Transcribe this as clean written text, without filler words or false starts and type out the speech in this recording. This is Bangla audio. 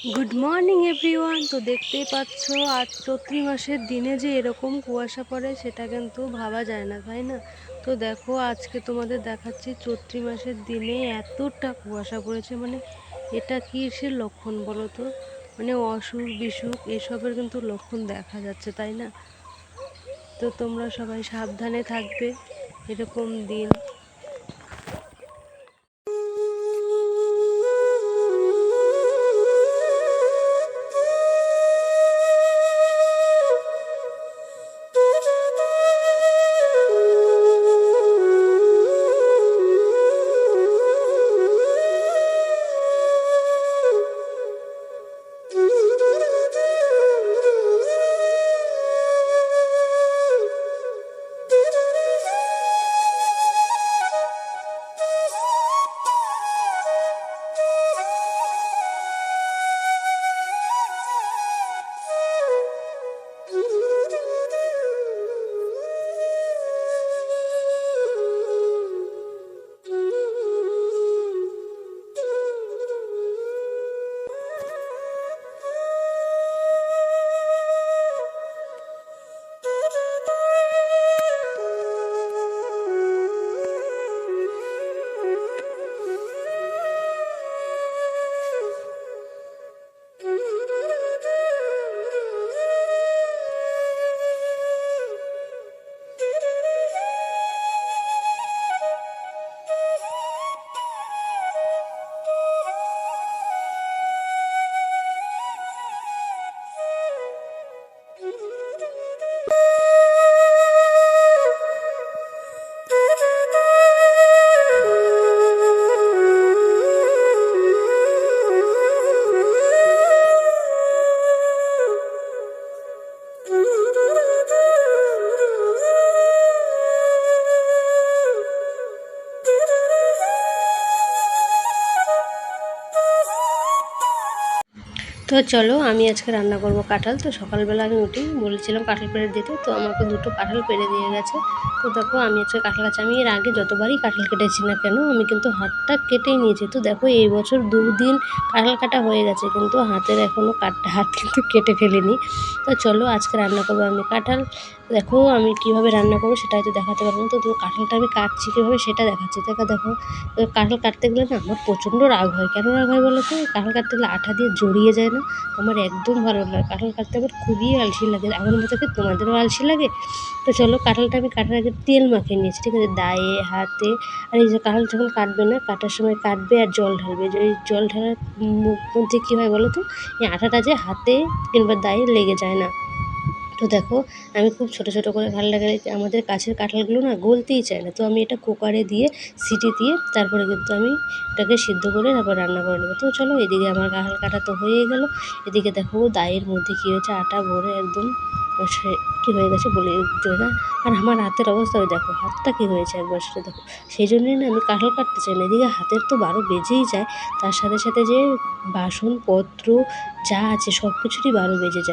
Good morning everyone. তো দেখতেই পাচ্ছ আজ চৈত্র মাসের দিনে যে এরকম কুয়াশা পড়ে সেটা কিন্তু ভাবা যায় না, তাই না? তো দেখো আজকে তোমাদের দেখাচ্ছি চৈত্র মাসের দিনে এতটা কুয়াশা পড়েছে, মানে এটা কিসের লক্ষণ বলো তো? মানে অসুখ বিসুখ এসবের কিন্তু লক্ষণ দেখা যাচ্ছে, তাই না? তো তোমরা সবাই সাবধানে থাকবে এরকম দিন। তো চলো আমি আজকে রান্না করব কাঁঠাল। তো সকালবেলা আমি উঠি বলেছিলাম কাঁঠাল পেড়ে দিতে, তো আমাকে দুটো কাঁঠাল পেড়ে দিয়ে গেছে। তো দেখো আমি আজকে কাঁঠাল গাছ, আমি এর আগে যতবারই কাঁঠাল কেটেছি না কেন আমি কিন্তু হাতটা কেটেই নিয়েছি। তো দেখো এই বছর 2 দিন কাঁঠাল কাটা হয়ে গেছে, কিন্তু হাতের এখনও হাত কিন্তু কেটে ফেলিনি। তো চলো আজকে রান্না করবো আমি কাঁঠাল। দেখো আমি কীভাবে রান্না করবো সেটা হয়তো দেখাতে পারবো না, তো কাঁঠালটা আমি কাটছি কীভাবে সেটা দেখাচ্ছি। দেখো কাঁঠাল কাটতে গেলে না আমার প্রচণ্ড রাগ হয়। কেন রাগ হয় বলো তো? কাঁঠাল কাটতে গেলে আঠা দিয়ে জড়িয়ে যায় না, আমার একদম ভালো লাগে। কাঁঠাল কাটতে আমার খুবই আলসি লাগে, আমার মতো কি তোমাদেরও আলসি লাগে? তো চলো কাঁঠালটা আমি কাটার আগে তেল মাখিয়ে নিয়েছি, ঠিক আছে, দায়ে হাতে। আর এই যে কাঁঠাল যখন কাটবে না, কাটার সময় কাটবে আর জল ঢালবে, যে এই জল ঢালার মধ্যে কী হয় বলো তো, এই আঠাটা যে হাতে কিংবা দায়ে লেগে যায় না। তো দেখো আমি খুব ছোট ছোট করে কাঁঠালটাকে, আমাদের গাছের কাঁঠালগুলো না গলতেই চায় না, তো আমি এটা কুকারে দিয়ে সিটি দিয়ে তারপরে কিন্তু আমি এটাকে সিদ্ধ করে তারপর রান্না করে নেবো। তো চলো এদিকে আমার কাঁঠাল কাটা তো হয়ে গেল। এদিকে দেখো দায়ের মধ্যে কী হয়েছে, আটা ভরে একদম সে কী হয়ে গেছে বলে দিও না। আর আমার হাতের অবস্থা দেখো, হাতটা কী হয়েছে একবার সেটা দেখো। সেই জন্যই না আমি কাঁঠাল কাটতে চাই না। এদিকে হাতের তো 12 বেজেই যায়, তার সাথে সাথে যে বাসনপত্র যা আছে সব কিছুরই 12 বেজে যায়।